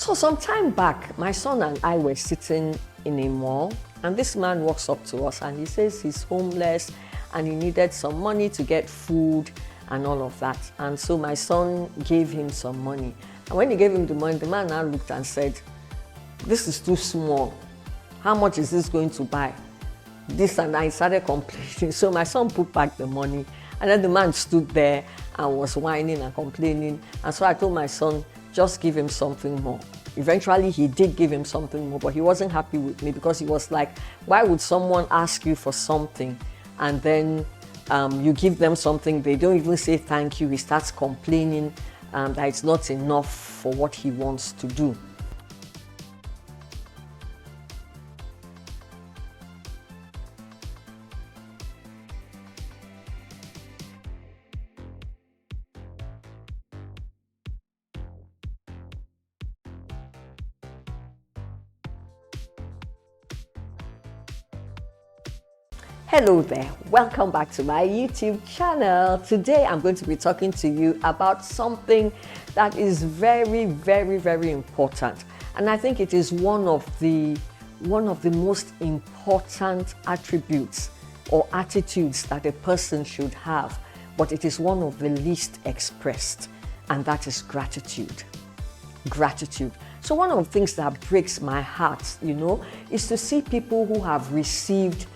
So some time back, my son and I were sitting in a mall, and this man walks up to us and he says he's homeless and he needed some money to get food and all of that. And so my son gave him some money. And when he gave him the money, the man now looked and said, "This is too small. How much is this going to buy?" This and that. He started complaining. So my son put back the money, and then the man stood there and was whining and complaining. And so I told my son, just give him something more. Eventually he did give him something more, but he wasn't happy with me because he was like, why would someone ask you for something and then you give them something, they don't even say thank you. He starts complaining that it's not enough for what he wants to do. Hello there, welcome back to my YouTube channel. Today I'm going to be talking to you about something that is very, very, very important. And I think it is one of the most important attributes or attitudes that a person should have, but it is one of the least expressed, and that is gratitude. Gratitude. So one of the things that breaks my heart, is to see people who have received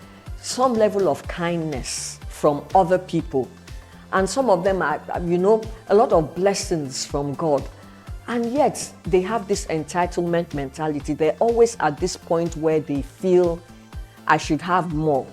some level of kindness from other people, and some of them are, a lot of blessings from God, and yet they have this entitlement mentality. They're always at this point where they feel, I should have more.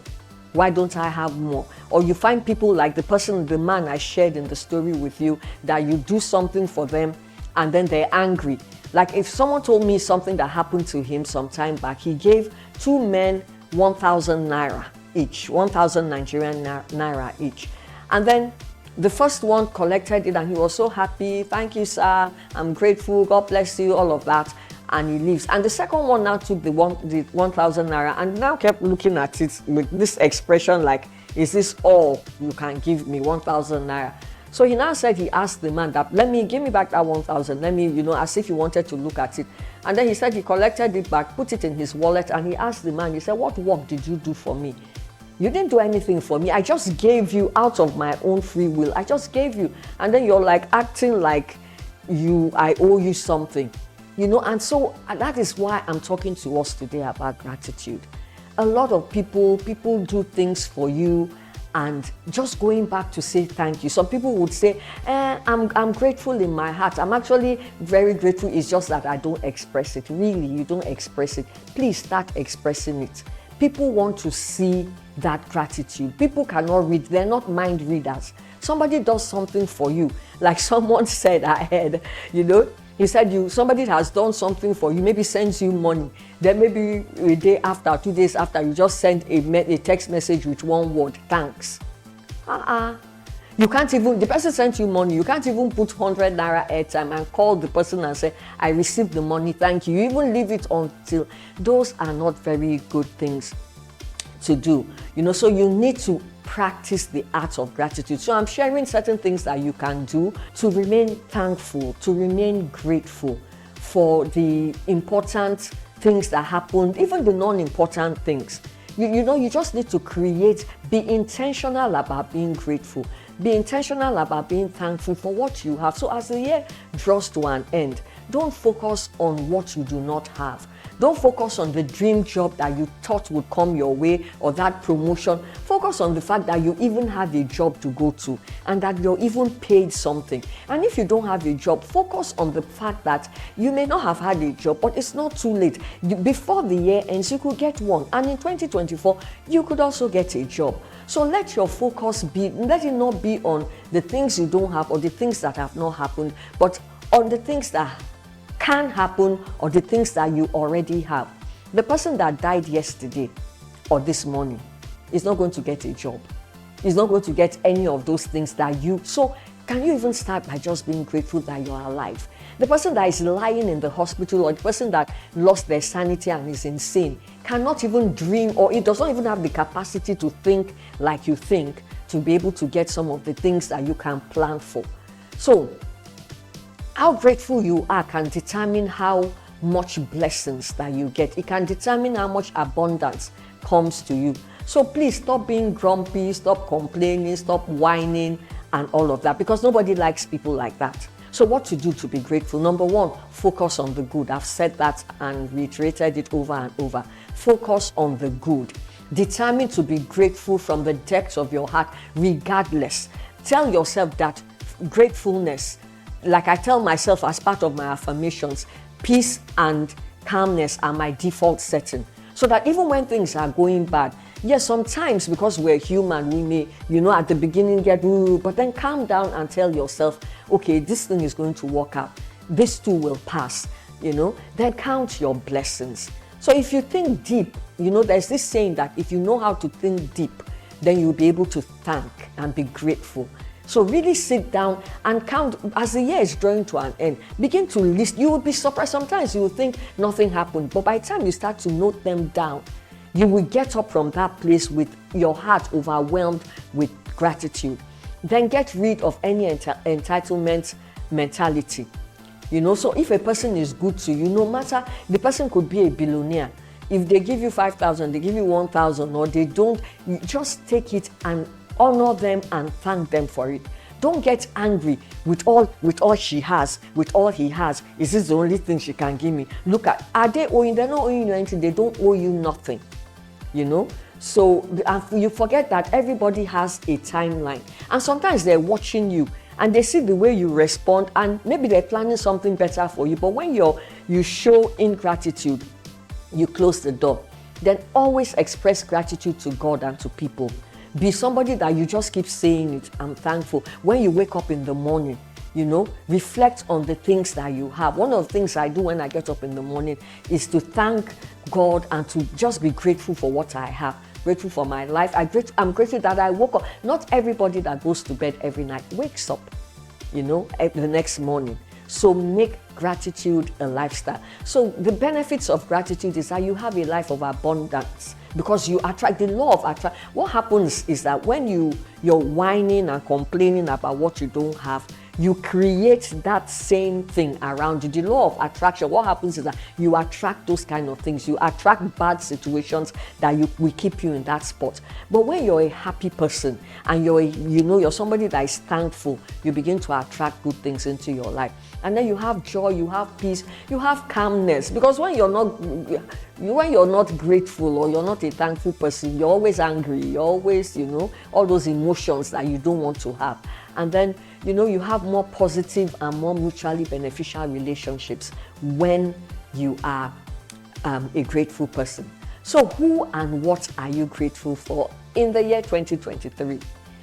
Why don't I have more? Or you find people like the man I shared in the story with you, that you do something for them and then they're angry. Like if someone told me something that happened to him some time back, he gave 2 men 1,000 naira each, 1,000 Nigerian naira each. And then the first one collected it and he was so happy. Thank you, sir. I'm grateful. God bless you, all of that. And he leaves. And the second one now took the 1,000 naira and now kept looking at it with this expression like, is this all you can give me, 1,000 naira? So he now said, he asked the man that, give me back that 1,000. Let me, as if he wanted to look at it. And then he said he collected it back, put it in his wallet, and he asked the man, he said, what work did you do for me? You didn't do anything for me. I just gave you out of my own free will. I just gave you. And then you're like acting like I owe you something, And so that is why I'm talking to us today about gratitude. A lot of people do things for you, and just going back to say thank you. Some people would say, I'm grateful in my heart. I'm actually very grateful. It's just that I don't express it. Really, you don't express it. Please start expressing it. People want to see that gratitude. People cannot read. They're not mind readers. Somebody does something for you. Like someone said, I heard, he said somebody has done something for you, maybe sends you money. Then maybe a day after, 2 days after, you just send a text message with one word, thanks. You can't even, the person sent you money, you can't even put 100 naira airtime and call the person and say, I received the money, thank you. You even leave it until, those are not very good things to do. So you need to practice the art of gratitude. So I'm sharing certain things that you can do to remain thankful, to remain grateful for the important things that happened, even the non-important things. You just need to be intentional about being grateful. Be intentional about being thankful for what you have. So as the year draws to an end, don't focus on what you do not have. Don't focus on the dream job that you thought would come your way or that promotion. Focus on the fact that you even have a job to go to and that you're even paid something. And if you don't have a job, focus on the fact that you may not have had a job, but it's not too late. Before the year ends, you could get one. And in 2024, you could also get a job. So let your focus let it not be on the things you don't have or the things that have not happened, but on the things that can happen or the things that you already have. The person that died yesterday or this morning is not going to get a job. He's not going to get any of those things so can you even start by just being grateful that you're alive? The person that is lying in the hospital or the person that lost their sanity and is insane cannot even dream, or it does not even have the capacity to think like you think, to be able to get some of the things that you can plan for. So how grateful you are can determine how much blessings that you get. It can determine how much abundance comes to you. So please stop being grumpy, stop complaining, stop whining and all of that, because nobody likes people like that. So what to do to be grateful? Number one, focus on the good. I've said that and reiterated it over and over. Focus on the good. Determine to be grateful from the depths of your heart, regardless. Tell yourself that gratefulness, like I tell myself as part of my affirmations, peace and calmness are my default setting. So that even when things are going bad, yes, sometimes because we're human, we may, at the beginning get, but then calm down and tell yourself, okay, this thing is going to work out. This too will pass, then count your blessings. So if you think deep, there's this saying that if you know how to think deep, then you'll be able to thank and be grateful. So really sit down and count as the year is drawing to an end. Begin to list. You will be surprised. Sometimes you will think nothing happened, but by the time you start to note them down, you will get up from that place with your heart overwhelmed with gratitude. Then get rid of any entitlement mentality. So if a person is good to you, no matter, the person could be a billionaire. If they give you 5,000, they give you 1,000, or they don't, you just take it and honor them and thank them for it. Don't get angry with all she has, with all he has. Is this the only thing she can give me? Look at, are they owing? They're not owing you anything. They don't owe you nothing. So you forget that everybody has a timeline, and sometimes they're watching you and they see the way you respond, and maybe they're planning something better for you. But when you show ingratitude, you close the door. Then always express gratitude to God and to people. Be somebody that you just keep saying it, I'm thankful. When you wake up in the morning, reflect on the things that you have. One of the things I do when I get up in the morning is to thank God and to just be grateful for what I have. Grateful for my life. I'm grateful that I woke up. Not everybody that goes to bed every night wakes up, the next morning. So make gratitude a lifestyle. So the benefits of gratitude is that you have a life of abundance, because you attract the law of attract. What happens is that when you're whining and complaining about what you don't have, you create that same thing around you. The law of attraction, what happens is that you attract those kind of things. You attract bad situations that will keep you in that spot. But when you're a happy person and you're somebody that is thankful, you begin to attract good things into your life. And then you have joy, you have peace, you have calmness. Because when you're not grateful or you're not a thankful person, you're always angry, you're always, all those emotions that you don't want to have. And then, you have more positive and more mutually beneficial relationships when you are a grateful person. So who and what are you grateful for in the year 2023?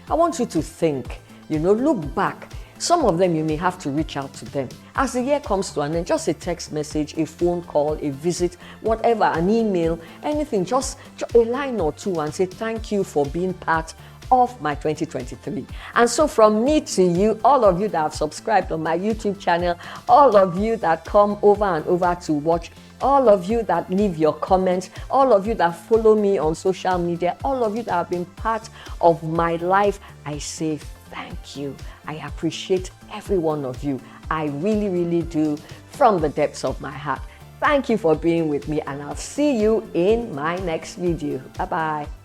I want you to think, look back. Some of them you may have to reach out to them. As the year comes to an end, just a text message, a phone call, a visit, whatever, an email, anything, just a line or two and say thank you for being part of my 2023. And so from me to you, all of you that have subscribed on my YouTube channel, all of you that come over and over to watch, all of you that leave your comments, all of you that follow me on social media, all of you that have been part of my life, I say thank you. I appreciate every one of you. I really, really do, from the depths of my heart. Thank you for being with me, and I'll see you in my next video. Bye-bye.